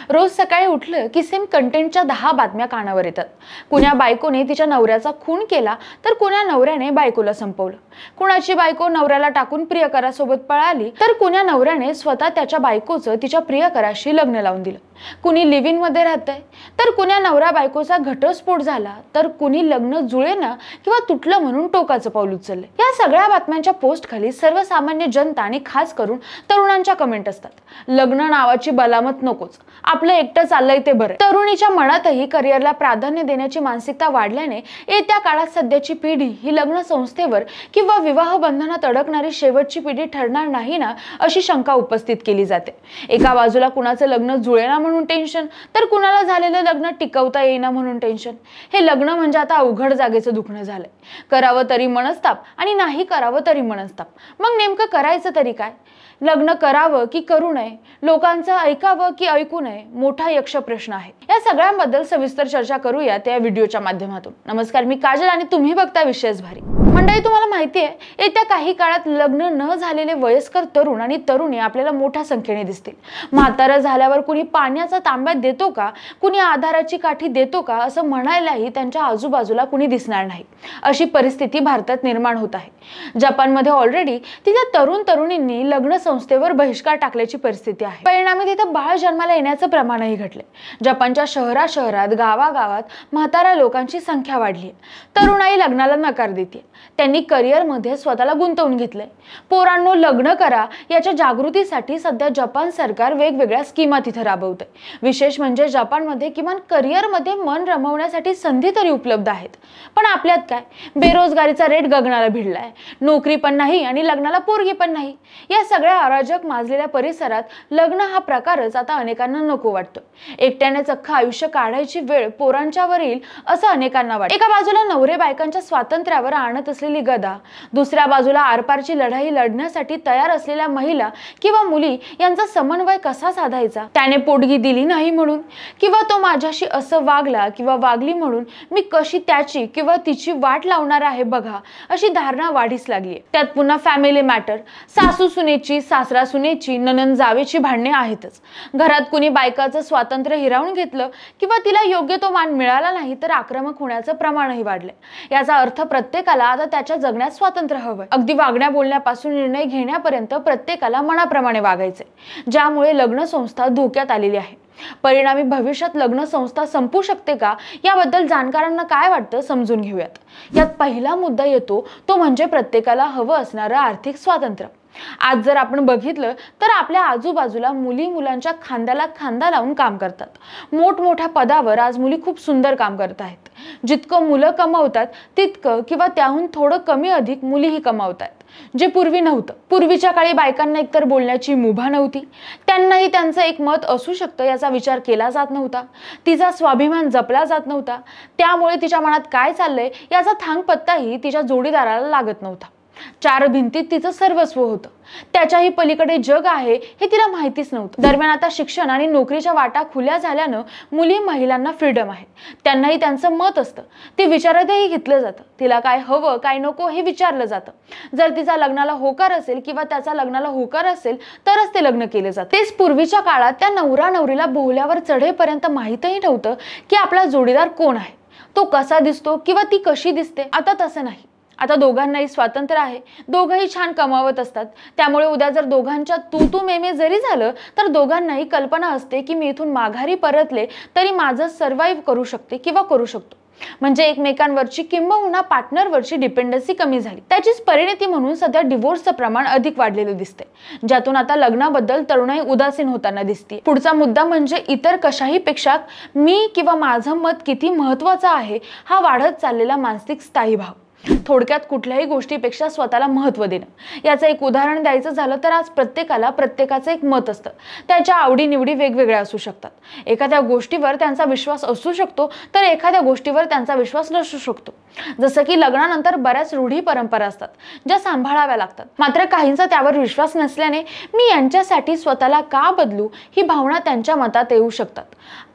रोज सकाळी उठलं की सेम कंटेंटच्या 10 बातम्या कानावर येतात। कुण्या बायकोने तिच्या नवऱ्याचा खून केला तर कुण्या नवऱ्याने बायकोला संपवलं, कुणाची बायको नवऱ्याला टाकून प्रियकरासोबत पळाली तर कुण्या नवऱ्याने स्वतः त्याच्या बायकोचं तिच्या प्रियकराशी लग्न लावून दिलं, कुणी लिव्ह इन मध्ये राहतंय तर कुण्या नवरा बायकोचा घटस्फोट झाला तर कुणी लग्न जुळेना किंवा तुटलं म्हणून टोकाचं पाऊल उचललं। या सगळ्या बातम्यांच्या पोस्ट खाली सर्वसामान्य जनता आणि खास करून तरुणांच्या कमेंट असतात, लग्न नावाची बलामत नकोच, आपलं एकटं चाललंय ते बरं। तरुणीच्या मनातही करिअरला प्राधान्य देण्याची मानसिकता वाढल्याने येत्या काळात सध्याची पिढी ही लग्न संस्थेवर किंवा विवाह बंधनात अडकणारी शेवटची पिढी ठरणार नाही ना, अशी शंका उपस्थित केली जाते। एका बाजूला कुणाचं लग्न जुळेना म्हणून टेन्शन तर कुणाला झालेलं लग्न टिकवता येईना म्हणून टेन्शन। हे लग्न म्हणजे आता अवघड जागेचं दुखणं झालंय। करावं तरी मनस्ताप आणि नाही करावं तरी मनस्ताप। मग नेमकं करायचं तरी काय? लग्न करावं की करू नये, लोकांचं ऐकावं की ऐकू नये, मोठा यक्ष प्रश्न आहे। या सगळ्यांबद्दल सविस्तर चर्चा करूया त्या व्हिडिओच्या माध्यमातून। नमस्कार, मी काजल आणि तुम्ही बघता विशेष भारी। मंडळी, तुम्हाला माहिती आहे येत्या काही काळात लग्न न झालेले वयस्कर तरुण आणि तरुणी आपल्याला मोठ्या संख्येने दिसतील। म्हातारं झाल्यावर कुणी पाण्याचा तांब्या देतो का, कुणी आधाराची काठी देतो का असं म्हणायलाही त्यांच्या आजूबाजूला कुणी दिसणार नाही, अशी परिस्थिती भारतात निर्माण होत आहे। जपानमध्ये ऑलरेडी तिथल्या तरुण तरुणींनी लग्न संस्थेवर बहिष्कार टाकल्याची परिस्थिती आहे। परिणामी तिथं बाळ जन्माला येण्याचं प्रमाणही घटले। जपानच्या शहरात गावागावात म्हाताऱ्या लोकांची संख्या वाढली आहे। तरुणाई लग्नाला नकार देते, त्यांनी करिअर मध्ये स्वतःला गुंतवून घेतले। पोरांनो, लग्न करा याच्या जागृतीसाठी सध्या जपान सरकार वेगवेगळ्या स्कीमा तिथे राबवते। विशेष म्हणजे जपानमध्ये किमान करिअर मध्ये मन रमवण्यासाठी संधी तरी उपलब्ध आहेत। पण आपल्यात काय, बेरोजगारीचा रेट गगनाला भिडलाय, नोकरी पण नाही आणि लग्नाला पोरगी पण नाही। या सगळ्या अराजक माजलेल्या परिसरात लग्न हा प्रकारच आता अनेकांना नको वाटतो। एकट्यानेच अख्खं आयुष्य काढायची वेळ पोरांच्यावर येईल असं अनेकांना वाटतं। एका बाजूला नवरे बायकांच्या स्वातंत्र्यावर आणत असलेली गदा, दुसऱ्या बाजूला आरपारची लढाई लढण्यासाठी तयार असलेल्या महिला किंवा मुली यांचा समन्वय कसा साधायचा? त्याने पोटगी दिली नाही म्हणून किंवा तो माझ्याशी असं वागला किंवा वागली म्हणून मी कशी त्याची किंवा तिची वाट लावणार आहे बघा, अशी धारणा वाढीस लागली। त्यात पुन्हा फॅमिली मॅटर, सासू सुनेची, सासरा सुनेची, नणंद जावेची भांडणे आहेतच। घरात कुणी बायकाचं स्वातंत्र्य हिरावून घेतलं किंवा तिला योग्य तो मान मिळाला नाही तर आक्रमक होण्याचं प्रमाणही वाढलंय। याचा अर्थ प्रत्येकाला आता त्याच्या जगण्यात स्वातंत्र्य हवंय। अगदी वागण्या बोलण्यापासून निर्णय घेण्यापर्यंत प्रत्येकाला मनाप्रमाणे वागायचे, ज्यामुळे लग्न संस्था धोक्यात आलेली आहे। परिणामी भविष्यात लग्न संस्था संपू शकते का, याबद्दल जाणकारांना काय वाटतं समजून घेऊयात। यात पहिला मुद्दा येतो तो म्हणजे प्रत्येकाला हवं असणारं आर्थिक स्वातंत्र्य। आज जर आपण बघितलं तर आपल्या आजूबाजूला मुली मुलांच्या खांद्याला खांदा लावून काम करतात। मोठमोठ्या पदावर आज मुली खूप सुंदर काम करत आहेत। जितकं मुलं कमावतात तितकं किंवा त्याहून थोडं कमी अधिक मुलीही कमावतात, जे पूर्वी नव्हतं। पूर्वीच्या काळी बायकांना एकतर बोलण्याची मुभा नव्हती, त्यांनाही त्यांचं एक मत असू शकतं याचा विचार केला जात नव्हता, तिचा स्वाभिमान जपला जात नव्हता, त्यामुळे तिच्या मनात काय चाललंय याचा थांगपत्ताही तिच्या जोडीदाराला लागत नव्हता। चार भिंतीत तिचं सर्वस्व होतं, त्याच्याही पलीकडे जग आहे हे तिला माहितीच नव्हतं। दरम्यान आता शिक्षण आणि नोकरीच्या वाटा खुल्या झाल्यानं मुली महिलांना फ्रीडम आहे, त्यांनाही त्यांचं मत असतं, ते विचारातही घेतलं जातं। तिला काय हवं काय नको हे विचारलं जातं। जर तिचा लग्नाला होकार असेल किंवा त्याचा लग्नाला होकार असेल तरच ते लग्न केले जातं। तेच पूर्वीच्या काळात त्या नवरा नवरीला बोहल्यावर चढेपर्यंत माहीतही नव्हतं की आपला जोडीदार कोण आहे, तो कसा दिसतो किंवा ती कशी दिसते। आता तसं नाही, आता दोघांनाही स्वातंत्र्य आहे, दोघंही छान कमावत असतात। त्यामुळे उद्या जर दोघांच्या तू मेमे जरी झालं तर दोघांनाही कल्पना असते की मी इथून माघारी परतले तरी माझं सर्वाइव्ह करू शकते किंवा करू शकतो। म्हणजे एकमेकांवरची किंबहुना पार्टनरवरची डिपेंडन्सी कमी झाली। त्याचीच परिणती म्हणून सध्या डिवोर्सचं प्रमाण अधिक वाढलेलं दिसते, ज्यातून आता लग्नाबद्दल तरुणाई उदासीन होताना दिसते। पुढचा मुद्दा म्हणजे इतर कशाही पेक्षा मी किंवा माझं मत किती महत्त्वाचं आहे हा वाढत चाललेला मानसिक स्थायी भाव। थोडक्यात कुठल्याही गोष्टीपेक्षा स्वतःला महत्त्व देणं। याचं एक उदाहरण द्यायचं झालं तर आज प्रत्येकाला प्रत्येकाचं एक मत असतं, त्याच्या आवडीनिवडी वेगवेगळ्या असू शकतात। एखाद्या गोष्टीवर त्यांचा विश्वास असू शकतो तर एखाद्या गोष्टीवर त्यांचा विश्वास नसू शकतो। जसं की लग्नानंतर बऱ्याच रूढी परंपरा असतात ज्या सांभाळाव्या लागतात, मात्र काहींचा त्यावर विश्वास नसल्याने मी यांच्यासाठी स्वतःला का बदलू ही भावना त्यांच्या मतात येऊ शकतात।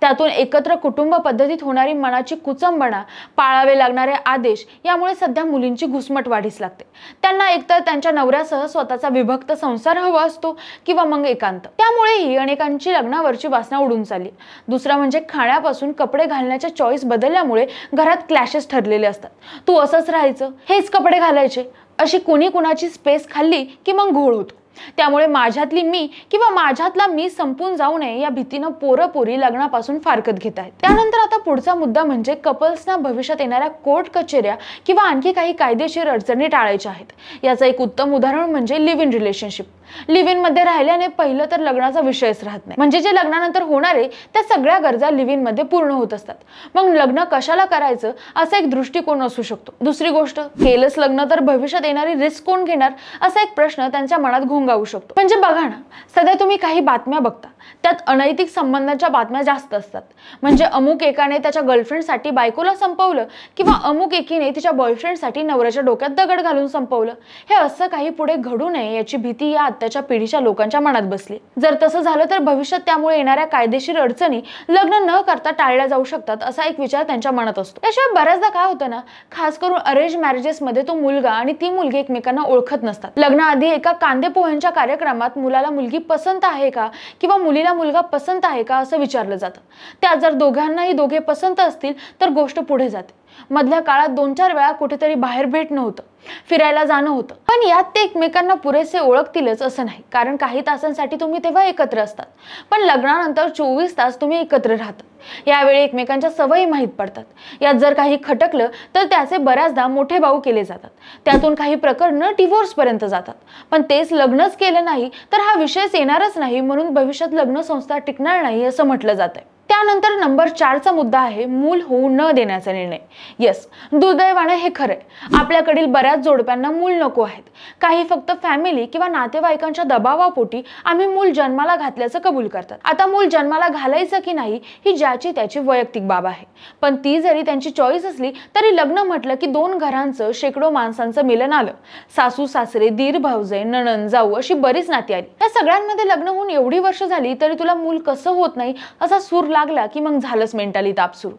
त्यातून एकत्र कुटुंब पद्धतीत होणारी मनाची कुचंबणा, पाळावे लागणारे आदेश यामुळे सध्या मुली मुलींची घुसमट वाढीस लागते। त्यांना एकतर त्यांच्या नवऱ्यासह स्वतःचा विभक्त संसार हवा असतो किंवा मग एकांत। त्यामुळेही अनेकांची लग्नावरची वासना उडून चालली। दुसरा म्हणजे खाण्यापासून कपडे घालण्याच्या चॉईस बदलल्यामुळे घरात क्लॅशेस ठरलेले असतात। तू असंच राहायचं, हेच कपडे घालायचे, अशी कोणी कुणाची स्पेस खाल्ली की मग घोळ होतो। त्यामुळे माझ्यातली मी किंवा माझ्यातला मी संपून जाऊ नये या भीतीनं पोरपोरी लग्नापासून फारकत घेत आहेत। त्यानंतर आता पुढचा मुद्दा म्हणजे कपल्सना भविष्यात येणाऱ्या कोर्ट कचेऱ्या किंवा आणखी काही कायदेशीर अडचणी टाळायच्या आहेत। याचं एक उत्तम उदाहरण म्हणजे live in relationship. Live in मध्ये राहिल्याने पहिलं तर लग्नाचा विषयच राहत नाही, म्हणजे जे लग्नानंतर होणार आहे त्या सगळ्या गरजा लिव्ह इन मध्ये पूर्ण होत असतात। मग लग्न कशाला करायचं असा एक दृष्टिकोन असू शकतो। दुसरी गोष्ट, केलंच लग्न तर भविष्यात येणारी रिस्क कोण घेणार असा एक प्रश्न त्यांच्या मनात घोंगावू शकतो। म्हणजे बघा ना, सध्या तुम्ही काही बातम्या बघता, त्यात अनैतिक संबंधांच्या बातम्या जास्त असतात। म्हणजे अमुक एकाने त्याच्या गर्लफ्रेंडसाठी बायकोला संपवलं किंवा अमुक एकीने तिच्या बॉयफ्रेंडसाठी नवऱ्याच्या डोक्यात दगड घालून संपवलं। हे असं काही पुढे घडू नये याची भीती या आत्ताच्या पिढीच्या लोकांच्या मनात बसली। जर तसं झालं तर भविष्यात त्यामुळे येणाऱ्या कायदेशीर अडचणी लग्न न करता टाळल्या जाऊ शकतात असा एक विचार त्यांच्या मनात असतो। त्याशिवाय बऱ्याचदा काय होतं ना, खास करून अरेंज मॅरेजेस मध्ये तो मुलगा आणि ती मुलगी एकमेकांना ओळखत नसतात। लग्नाआधी एका कांदे पोह्यांच्या कार्यक्रमात मुलाला मुलगी पसंत आहे का किंवा मुलीला मुलगा पसंत आहे का असं विचारलं जातं। त्यात जर दोघांनाही दोघे पसंत असतील तर गोष्ट पुढे जाते। मधल्या काळात 2-4 वेळा कुठेतरी बाहेर भेटणं होतं, फिरायला जाणं होतं, पण यात ते एकमेकांना पुरेसे ओळखतीलच असं नाही, कारण काही तासांसाठी तुम्ही तेव्हा एकत्र असतात, पण लग्नानंतर 24 तास तुम्ही एकत्र राहता। यावेळी एकमेकांच्या सवयी माहीत पडतात। यात जर काही खटकलं तर त्याचे बऱ्याचदा मोठे भाऊ केले जातात। त्यातून काही प्रकरण डिवोर्स पर्यंत जातात। पण तेच लग्नच केलं नाही तर हा विषयच येणारच नाही, म्हणून भविष्यात लग्न संस्था टिकणार नाही असं म्हटलं जातंय। त्यानंतर नंबर 4 चा मुद्दा आहे मूल होऊ न देण्याचा निर्णय। यस, दुर्दैवाने हे खरंय, आपल्याकडील बऱ्याच जोडप्यांना मूल नको आहेत। काही फक्त फॅमिली किंवा नातेवाईकांच्या दबावापोटी आम्ही मूल जन्माला घातल्याचं कबूल करतात। आता मूल जन्माला घालायचं की नाही ही ज्याची त्याची वैयक्तिक बाब आहे, पण ती जरी त्यांची चॉईस असली तरी लग्न म्हटलं की 2 घरांचं शेकडो माणसांचं मिलन आलं। सासू सासरे, दीर भाऊजे, नणंद जाऊ अशी बरीच नाती आली। या सगळ्यांमध्ये लग्न होऊन एवढी वर्ष झाली तरी तुला मूल कसं होत नाही असा सूर लागला की मग झालंच मेंटली ताप सुरू।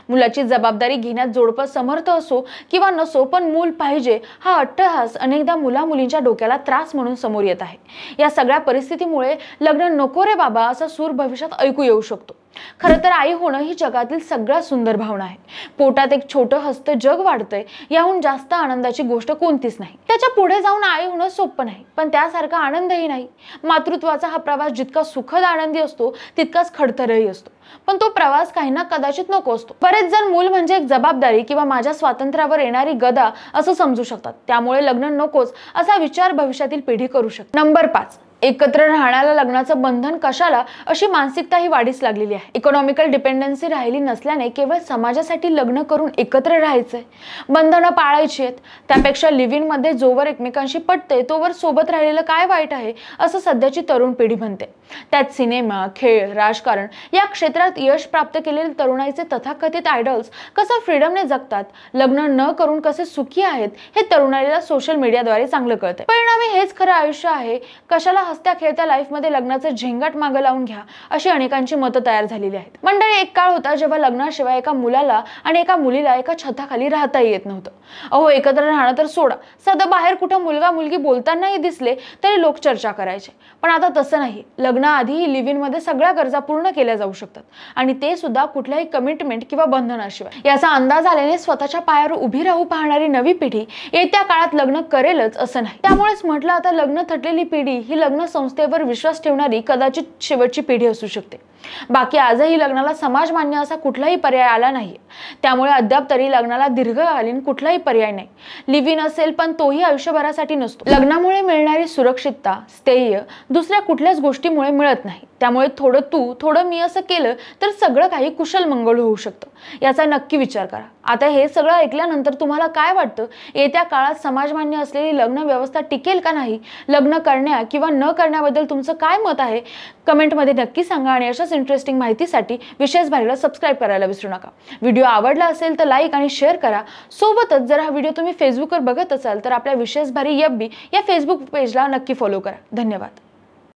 मुलाची जबाबदारी घेण्यात जोडपं समर्थ असो किंवा नसो, पण मूल पाहिजे हा अट्टहास अनेकदा मुला मुलींच्या डोक्याला त्रास म्हणून समोर येत आहे। या सगळ्या परिस्थितीमुळे लग्न नको रे बाबा असा सूर भविष्यात ऐकू येऊ शकतो। खरं तर आई होणं ही जगातील सगळ्यात सुंदर भावना आहे। पोटात एक छोटं हस्त जग वाढतंय, याहून जास्त आनंदाची गोष्ट कोणतीच नाही। त्याच्या पुढे जाऊन आई होणं सोपं नाही, पण त्यासारखा आनंदही नाही। मातृत्वाचा हा प्रवास जितका सुखद आनंदी असतो तितकाच खडतरही असतो, पण तो प्रवास काहींना कदाचित नको असतो। बरेच जण मूल म्हणजे एक जबाबदारी किंवा माझ्या स्वातंत्र्यावर येणारी गदा असं समजू शकतात। त्यामुळे लग्न नकोच असा विचार भविष्यातील पिढी करू शकते। नंबर 5, एकत्र राहण्याला लग्नाचं बंधन कशाला अशी मानसिकता ही वाढीस लागलेली आहे। इकॉनॉमिकल डिपेंडन्सी राहिली नसल्याने केवळ समाजासाठी लग्न करून एकत्र राहायचंय, बंधनं पाळायची आहेत। त्यापेक्षा लिव्ह इन मध्ये जोवर एकमेकांशी पटते तोवर सोबत राहिलेलं काय वाईट आहे असं सध्याची तरुण पिढी म्हणते। त्यात सिनेमा, खेळ, राजकारण या क्षेत्रात यश प्राप्त केलेले तरुणाईचे तथाकथित आयडॉल्स कसं फ्रीडमने जगतात, लग्न न करून कसे सुखी आहेत हे तरुणाईला सोशल मीडियाद्वारे चांगलं कळतंय। परिणामी हेच खरं आयुष्य आहे, कशाला हसत्या खेळत्या लाईफ मध्ये लग्नाचं झिंगाट मागे लावून घ्या अशी अनेकांची मतं तयार झालेली आहेत। मंडळी, एक काळ होता जेव्हा लग्नाशिवाय एका मुलाला आणि एका मुलीला एका छताखाली राहताही येत नव्हतं। अहो, एकत्र राहणं तर सोडा, साधं बाहेर कुठं मुलगा मुलगी बोलतानाही दिसले तरी लोक चर्चा करायचे। पण आता तसं नाही, लग्नाआधीही लिव्ह इन मध्ये सगळ्या गरजा पूर्ण केल्या जाऊ शकतात, आणि ते सुद्धा कुठल्याही कमिटमेंट किंवा बंधनाशिवाय। याचा अंदाज आल्याने स्वतःच्या पायावर उभी राहू पाहणारी नवी पिढी येत्या काळात लग्न करेलच असं नाही। त्यामुळेच म्हटलं, आता लग्न थटलेली पिढी ही लग्न संस्थेवर विश्वास ठेवणारी कदाचित शेवटची पिढी असू शकते। बाकी आजही लग्नाला समाज मान्य असा कुठलाही पर्याय आला नाही, त्यामुळे अद्याप तरी लग्नाला दीर्घकालीन कुठलाही पर्याय नाही। लिव्ह इन असेल पण तोही आयुष्यभरासाठी नसतो। लग्नामुळे मिळणारी सुरक्षितता, स्थैर्य दुसऱ्या कुठल्याच गोष्टीमुळे मिळत नाही। त्यामुळे थोडं तू थोडं मी असं केलं तर सगळं काही कुशल मंगळ होऊ शकतं, याचा नक्की विचार करा। आता हे सगळं ऐकल्यानंतर तुम्हाला काय वाटतं, येत्या काळात समाजमान्य असलेली लग्न व्यवस्था टिकेल का नाही? लग्न करण्या किंवा न करण्याबद्दल तुमचं काय मत आहे कमेंटमध्ये नक्की सांगा, आणि अशाच इंटरेस्टिंग माहितीसाठी विशेष भारीला सबस्क्राइब करायला विसरू नका। व्हिडिओ आवडला असेल तर लाईक आणि शेअर करा। सोबतच जर हा व्हिडिओ तुम्ही फेसबुकवर बघत असाल तर आपल्या विशेष भारी FB या फेसबुक पेजला नक्की फॉलो करा। धन्यवाद।